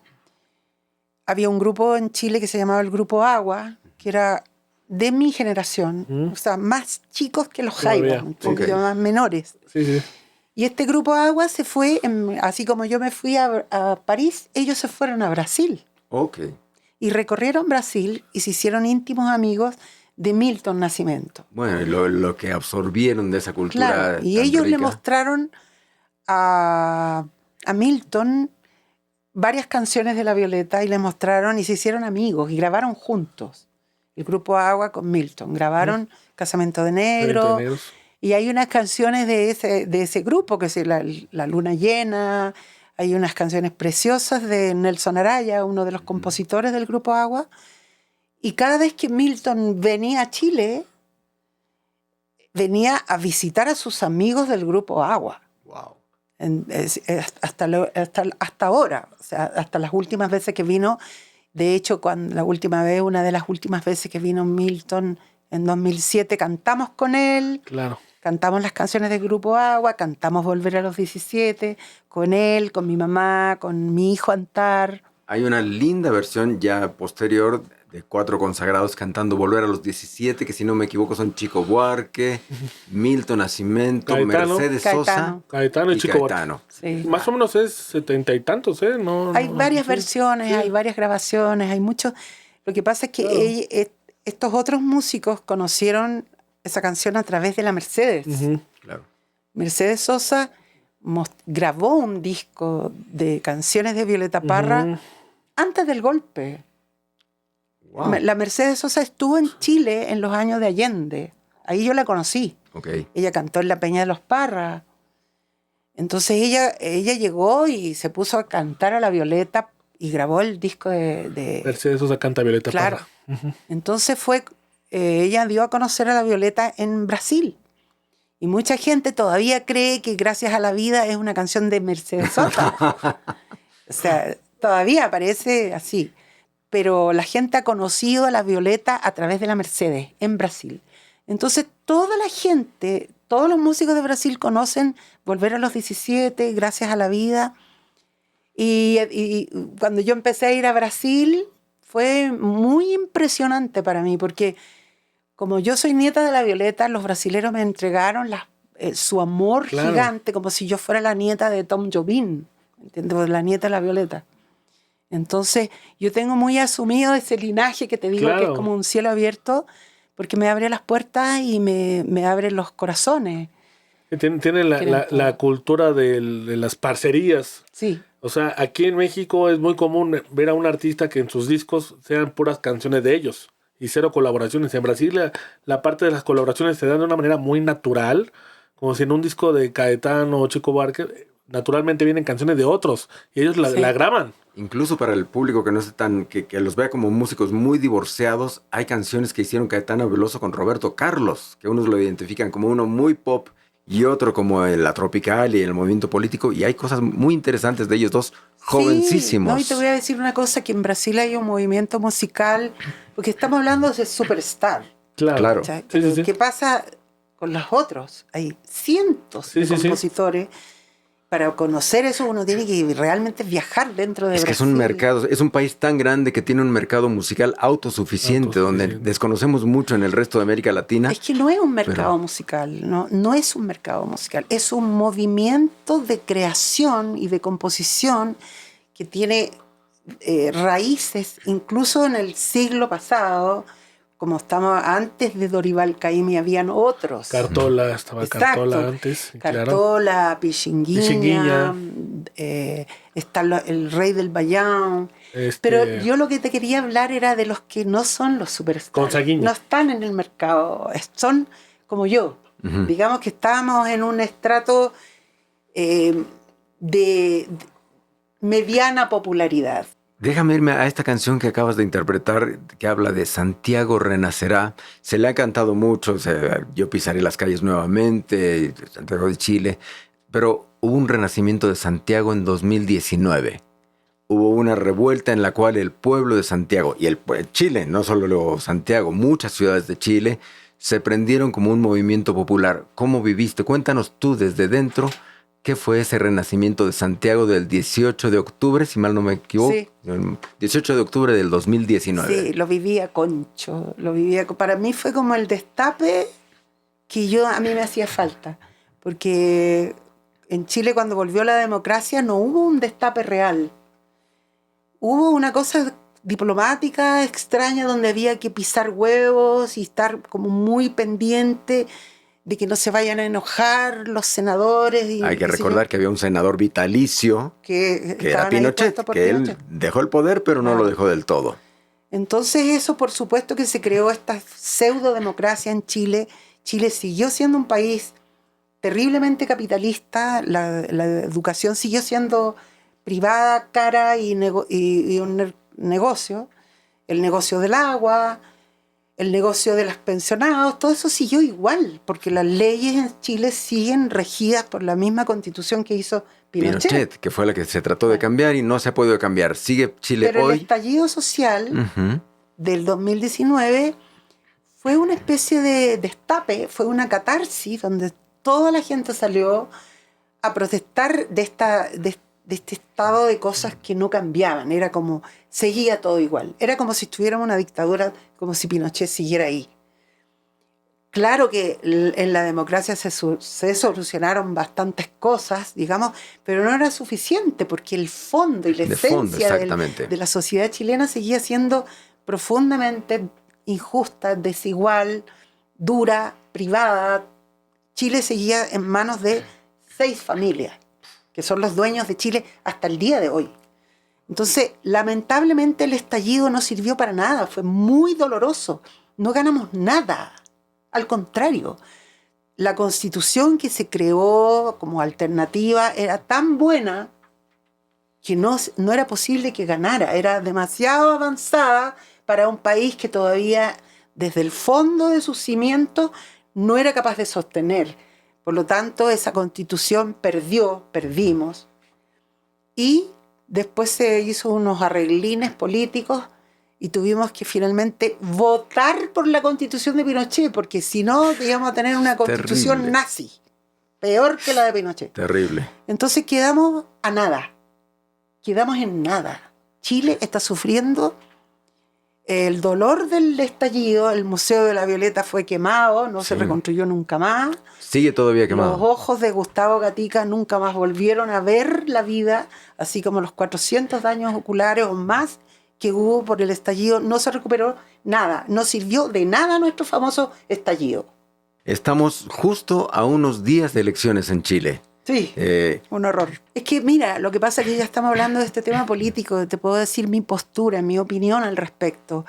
había un grupo en Chile que se llamaba el Grupo Agua, que era de mi generación, Ujú. o sea, más chicos que los Todavía. Jaivas, Ok. más menores. Sí, sí. Y este Grupo Agua se fue, así como yo me fui a París, ellos se fueron a Brasil Ok. y recorrieron Brasil y se hicieron íntimos amigos de Milton Nascimento. Bueno, y lo que absorbieron de esa cultura. Claro, y tan ellos le rica. mostraron a Milton varias canciones de La Violeta y le mostraron y se hicieron amigos y grabaron juntos. El Grupo Agua con Milton. Grabaron Casamiento de Negro. Negros. Y hay unas canciones de ese grupo, que es la Luna Llena. Hay unas canciones preciosas de Nelson Araya, uno de los compositores del Grupo Agua. Y cada vez que Milton venía a Chile, venía a visitar a sus amigos del Grupo Agua. Wow. Hasta ahora, o sea, hasta las últimas veces que vino. De hecho, una de las últimas veces que vino Milton en 2007, cantamos con él, Claro. cantamos las canciones del Grupo Agua, cantamos Volver a los 17, con él, con mi mamá, con mi hijo Antar. Hay una linda versión ya posterior de 4 consagrados cantando Volver a los 17, que si no me equivoco son Chico Buarque, Milton Nascimento, Caetano. Mercedes Caetano. Sosa Caetano y y Chico Buarque. Caetano. Sí. Más o menos es 70 y tantos, ¿eh? Hay No, varias sí. versiones, Sí. hay varias grabaciones, hay muchos. Lo que pasa es que Claro. estos otros músicos conocieron esa canción a través de la Mercedes. Ujú. Claro. Mercedes Sosa grabó un disco de canciones de Violeta Parra Ujú. antes del golpe. Wow. La Mercedes Sosa estuvo en Chile en los años de Allende. Ahí yo la conocí. Ok. Ella cantó en la Peña de los Parra. Entonces ella llegó y se puso a cantar a la Violeta y grabó el disco de Mercedes Sosa canta Violeta Claro. Parra. Ujú. Entonces ella dio a conocer a la Violeta en Brasil. Y mucha gente todavía cree que Gracias a la Vida es una canción de Mercedes Sosa. O sea, todavía parece así. Pero la gente ha conocido a la Violeta a través de la Mercedes en Brasil. Entonces toda la gente, todos los músicos de Brasil conocen Volver a los 17, Gracias a la Vida. Y cuando yo empecé a ir a Brasil fue muy impresionante para mí, porque como yo soy nieta de la Violeta, los brasileros me entregaron su amor Claro. gigante, como si yo fuera la nieta de Tom Jobim, ¿entiendes? La nieta de la Violeta. Entonces yo tengo muy asumido ese linaje que te digo que Claro. es como un cielo abierto, porque me abre las puertas y me abre los corazones. Tiene la cultura de las parcerías. Sí. O sea, aquí en México es muy común ver a un artista que en sus discos sean puras canciones de ellos y cero colaboraciones. En Brasil la parte de las colaboraciones se dan de una manera muy natural, como si en un disco de Caetano o Chico Buarque naturalmente vienen canciones de otros y ellos Sí. la graban. Incluso para el público que no esté que los vea como músicos muy divorciados, hay canciones que hicieron Caetano Veloso con Roberto Carlos, que unos lo identifican como uno muy pop y otro como la tropical y el movimiento político, y hay cosas muy interesantes de ellos dos, jovencísimos. Sí, no, y te voy a decir una cosa, que en Brasil hay un movimiento musical, porque estamos hablando de Superstar. Claro. ¿Cachai? Sí, sí, sí. ¿Qué pasa con los otros? Hay cientos Sí, de sí, sí. compositores. Para conocer eso uno tiene que realmente viajar dentro de Es que es un Brasil. mercado, es un país tan grande que tiene un mercado musical autosuficiente, donde desconocemos mucho en el resto de América Latina. Es que no es un mercado Pero- musical, no es un mercado musical, es un movimiento de creación y de composición que tiene raíces incluso en el siglo pasado, como estamos antes de Dorival Caymmi, habían otros. Cartola, estaba Exacto. Cartola antes. Cartola, Claro. Pichinguinha, está el Rey del Bayán. Pero yo lo que te quería hablar era de los que no son los superstars. No están en el mercado, son como yo. Uh-huh. Digamos que estábamos en un estrato de mediana popularidad. Déjame irme a esta canción que acabas de interpretar, que habla de Santiago renacerá. Se le ha cantado mucho, o sea, Yo pisaré las calles nuevamente, Santiago de Chile, pero hubo un renacimiento de Santiago en 2019. Hubo una revuelta en la cual el pueblo de Santiago y Chile, no solo Santiago, muchas ciudades de Chile, se prendieron como un movimiento popular. ¿Cómo viviste? Cuéntanos tú desde dentro. ¿Qué fue ese renacimiento de Santiago del 18 de octubre, si mal no me equivoco? Sí. 18 de octubre del 2019. Sí, lo vivía concho. Para mí fue como el destape que a mí me hacía falta. Porque en Chile, cuando volvió la democracia, no hubo un destape real. Hubo una cosa diplomática extraña donde había que pisar huevos y estar como muy pendiente de que no se vayan a enojar los senadores. Hay que recordar que había un senador vitalicio que era Pinochet, que él dejó el poder, pero no lo dejó del todo. Entonces eso, por supuesto que se creó esta pseudo-democracia en Chile. Chile siguió siendo un país terriblemente capitalista, la educación siguió siendo privada, cara y un negocio. El negocio del agua, el negocio de los pensionados, todo eso siguió igual, porque las leyes en Chile siguen regidas por la misma constitución que hizo Pinochet, que fue la que se trató de cambiar y no se ha podido cambiar. Sigue Chile Pero hoy. El estallido social del 2019 fue una especie de destape, fue una catarsis donde toda la gente salió a protestar de este estado de cosas que no cambiaban. Era como, seguía todo igual. Era como si estuviéramos en una dictadura, como si Pinochet siguiera ahí. Claro que en la democracia se solucionaron bastantes cosas, digamos, pero no era suficiente porque el fondo y la esencia de la sociedad chilena seguía siendo profundamente injusta, desigual, dura, privada. Chile seguía en manos de 6 familias, que son los dueños de Chile hasta el día de hoy. Entonces, lamentablemente el estallido no sirvió para nada, fue muy doloroso, no ganamos nada. Al contrario, la constitución que se creó como alternativa era tan buena que no era posible que ganara, era demasiado avanzada para un país que todavía desde el fondo de sus cimientos no era capaz de sostener. Por lo tanto, esa constitución perdimos, y después se hizo unos arreglines políticos y tuvimos que finalmente votar por la constitución de Pinochet, porque si no íbamos a tener una constitución terrible, nazi, peor que la de Pinochet. Terrible. Entonces quedamos en nada. Chile está sufriendo el dolor del estallido. El Museo de la Violeta fue quemado, no se reconstruyó nunca más. Sigue todavía quemado. Los ojos de Gustavo Gatica nunca más volvieron a ver la vida, así como los 400 daños oculares o más que hubo por el estallido. No se recuperó nada, no sirvió de nada nuestro famoso estallido. Estamos justo a unos días de elecciones en Chile. Sí, un horror. Es que mira, lo que pasa es que ya estamos hablando de este tema político, te puedo decir mi postura, mi opinión al respecto.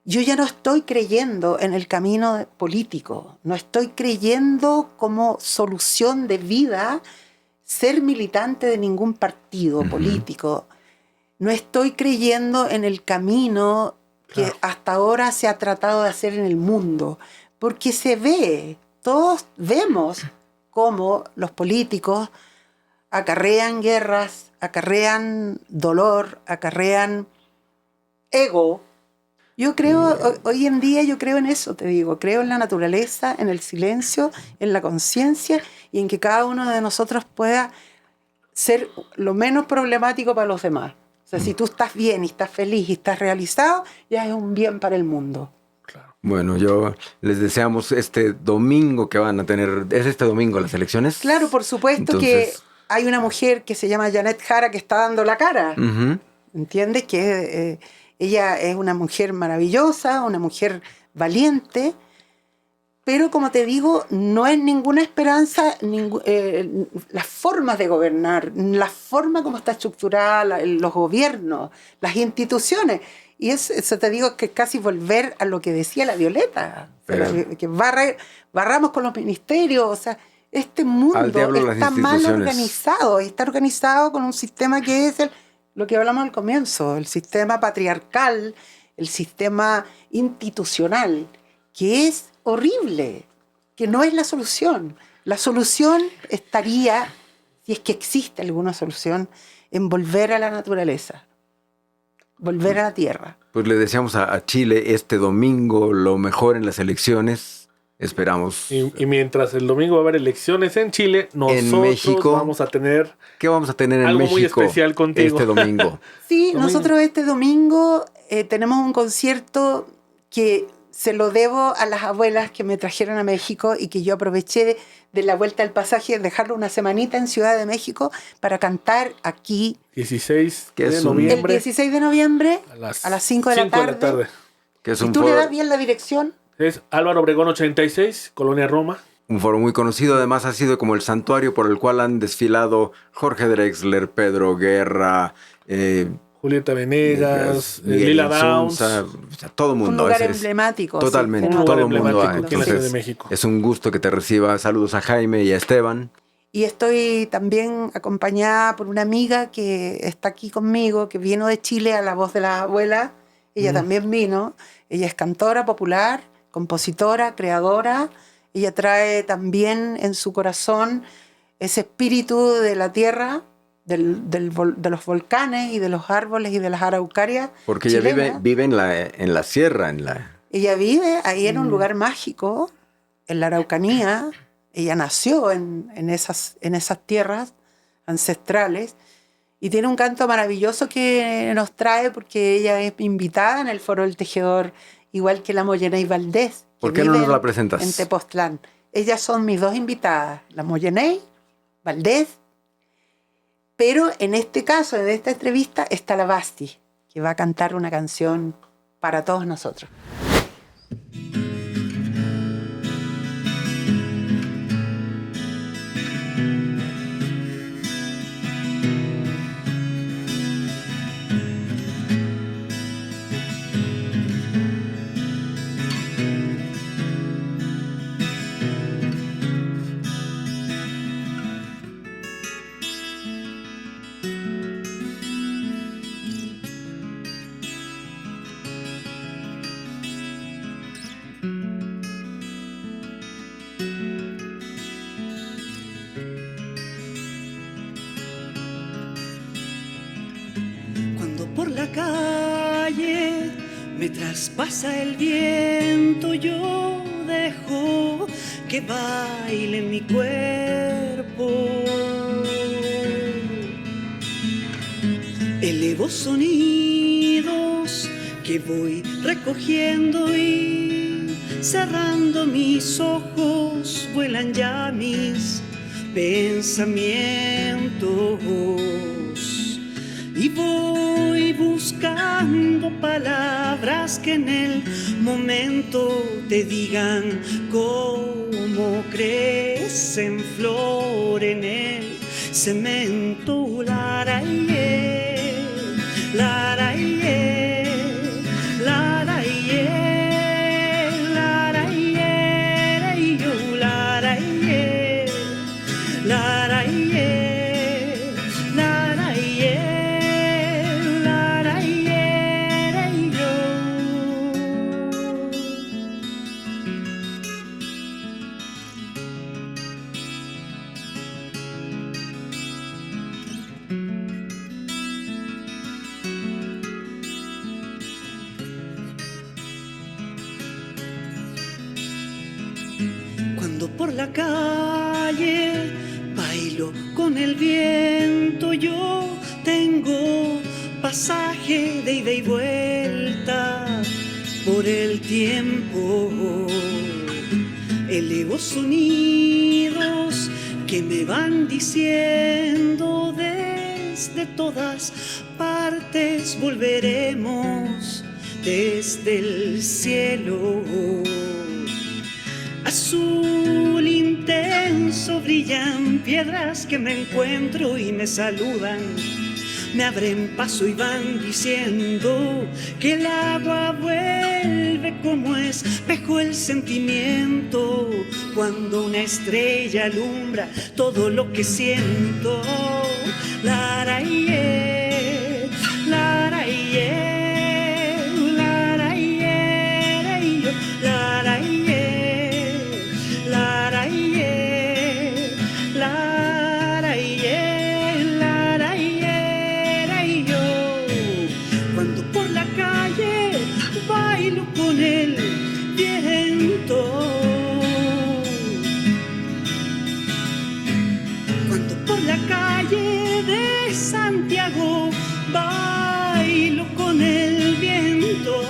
Yo ya no estoy creyendo en el camino político, no estoy creyendo como solución de vida ser militante de ningún partido político. No estoy creyendo en el camino que hasta ahora se ha tratado de hacer en el mundo, porque se ve, todos vemos cómo los políticos acarrean guerras, acarrean dolor, acarrean ego. Yo creo, hoy en día yo creo en eso, te digo, creo en la naturaleza, en el silencio, en la conciencia y en que cada uno de nosotros pueda ser lo menos problemático para los demás. O sea, si tú estás bien y estás feliz y estás realizado, ya es un bien para el mundo. Bueno, yo les deseamos este domingo que van a tener. ¿Es este domingo las elecciones? Claro, por supuesto. Entonces, que hay una mujer que se llama Janet Jara que está dando la cara. ¿Entiendes? Que ella es una mujer maravillosa, una mujer valiente, pero como te digo, no es ninguna esperanza las formas de gobernar, la forma como está estructurada los gobiernos, las instituciones. Y eso te digo que es casi volver a lo que decía la Violeta, que barramos con los ministerios, o sea, este mundo está mal organizado, está organizado con un sistema que es lo que hablamos al comienzo, el sistema patriarcal, el sistema institucional, que es horrible, que no es la solución. La solución estaría, si es que existe alguna solución, en volver a la naturaleza, volver a la tierra. Pues le deseamos a Chile este domingo lo mejor en las elecciones. Esperamos. Y mientras el domingo va a haber elecciones en Chile, nosotros en México, vamos a tener... ¿Qué vamos a tener en algo México muy especial contigo este domingo? Sí, nosotros este domingo tenemos un concierto que se lo debo a las abuelas que me trajeron a México y que yo aproveché de la vuelta al pasaje, dejarlo una semanita en Ciudad de México para cantar aquí. 16 de noviembre. El 16 de noviembre a las 5 de la tarde. Que es ¿Y tú le das bien la dirección? Es Álvaro Obregón 86, Colonia Roma. Un foro muy conocido, además ha sido como el santuario por el cual han desfilado Jorge Drexler, Pedro Guerra, Julieta Venegas, Lila Downs. Todo el mundo. Un lugar emblemático. Totalmente, sí, todo el mundo. Aquí en la Ciudad de México. Es un gusto que te reciba. Saludos a Jaime y a Esteban. Y estoy también acompañada por una amiga que está aquí conmigo, que vino de Chile a La Voz de las Abuelas. Ella también vino. Ella es cantora popular, compositora, creadora. Ella trae también en su corazón ese espíritu de la tierra, de los volcanes y de los árboles y de las araucarias. Porque ella vive en la sierra. Ella vive ahí en un lugar mágico, en la Araucanía. Ella nació en esas tierras ancestrales y tiene un canto maravilloso que nos trae porque ella es invitada en el Foro del Tejedor, igual que la Moyeney Valdés. ¿Por qué no nos la presentas? En Tepoztlán. Ellas son mis dos invitadas, la Moyeney Valdés, pero en este caso, en esta entrevista, está la Basti, que va a cantar una canción para todos nosotros. Por la calle me traspasa el viento, yo dejo que baile en mi cuerpo. Elevo sonidos que voy recogiendo y cerrando mis ojos vuelan ya mis pensamientos. Y voy buscando palabras que en el momento te digan cómo crece en flor en el cemento. Laraye, laraye, laraye, laraye, yo laraye, laraye. Por la calle bailo con el viento, yo tengo pasaje de ida y vuelta por el tiempo. Elevo sonidos que me van diciendo desde todas partes volveremos desde el cielo. Azul intenso brillan piedras que me encuentro y me saludan. Me abren paso y van diciendo que el agua vuelve como espejo el sentimiento. Cuando una estrella alumbra todo lo que siento. Laraye, laraye, laraye, laraye, laraye, laraye, laraye, yo. Cuando por la calle bailo con el viento. Cuando por la calle de Santiago bailo con el viento.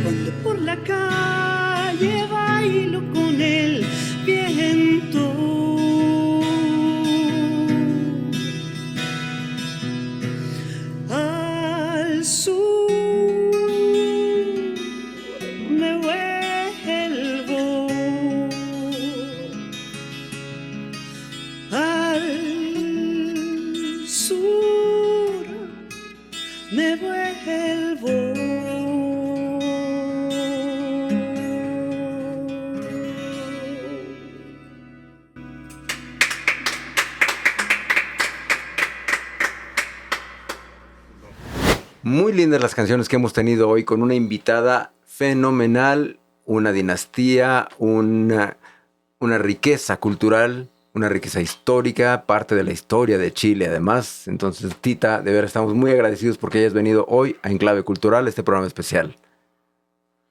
Cuando por la calle bailo con el viento. Al sur me vuelvo. Al sur me vuelvo. Muy lindas las canciones que hemos tenido hoy con una invitada fenomenal, una dinastía, una riqueza cultural, una riqueza histórica, parte de la historia de Chile además. Entonces, Tita, de verdad estamos muy agradecidos porque hayas venido hoy a Enclave Cultural, este programa especial.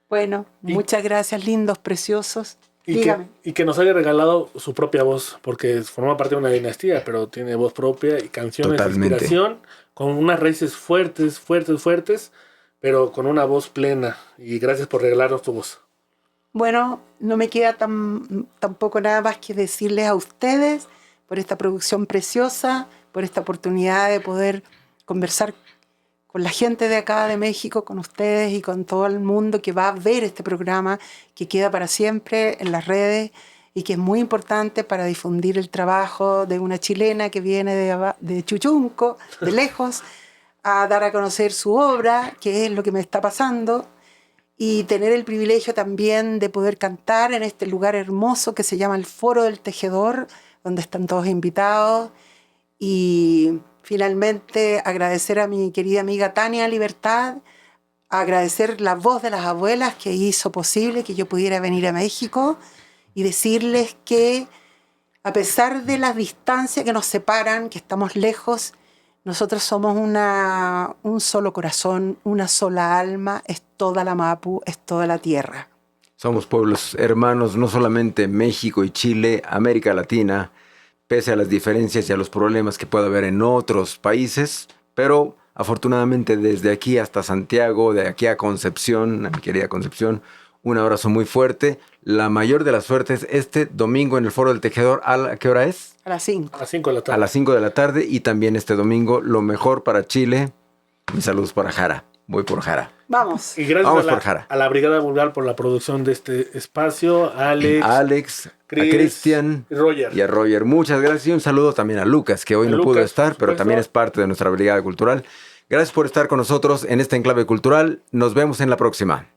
Bueno, muchas gracias, lindos, preciosos. Dígame. Y que nos haya regalado su propia voz, porque forma parte de una dinastía, pero tiene voz propia y canciones Totalmente. de inspiración, con unas raíces fuertes, pero con una voz plena. Y gracias por regalarnos tu voz. Bueno, no me queda tampoco nada más que decirles a ustedes por esta producción preciosa, por esta oportunidad de poder conversar con la gente de acá de México, con ustedes y con todo el mundo que va a ver este programa, que queda para siempre en las redes y que es muy importante para difundir el trabajo de una chilena que viene de Chuchunco, de lejos, a dar a conocer su obra, que es lo que me está pasando, y tener el privilegio también de poder cantar en este lugar hermoso que se llama el Foro del Tejedor, donde están todos invitados. Y finalmente agradecer a mi querida amiga Tania Libertad, agradecer la voz de las abuelas que hizo posible que yo pudiera venir a México y decirles que a pesar de las distancias que nos separan, que estamos lejos, nosotros somos un solo corazón, una sola alma, es toda la Mapu, es toda la tierra. Somos pueblos hermanos, no solamente México y Chile, América Latina, pese a las diferencias y a los problemas que pueda haber en otros países, pero afortunadamente desde aquí hasta Santiago, de aquí a Concepción, a mi querida Concepción, un abrazo muy fuerte. La mayor de las suertes este domingo en el Foro del Tejedor. ¿A qué hora es? A las 5. A las 5 de la tarde. A las 5 de la tarde y también este domingo lo mejor para Chile. Mis saludos para Jara. Voy por Jara. Vamos. Y gracias Vamos por Jara. a la Brigada Vulgar por la producción de este espacio, a Alex, A Cristian y Roger. y a Roger. Muchas gracias y un saludo también a Lucas, que hoy no pudo estar, pero también es parte de nuestra Brigada Cultural. Gracias por estar con nosotros en este Enclave Cultural. Nos vemos en la próxima.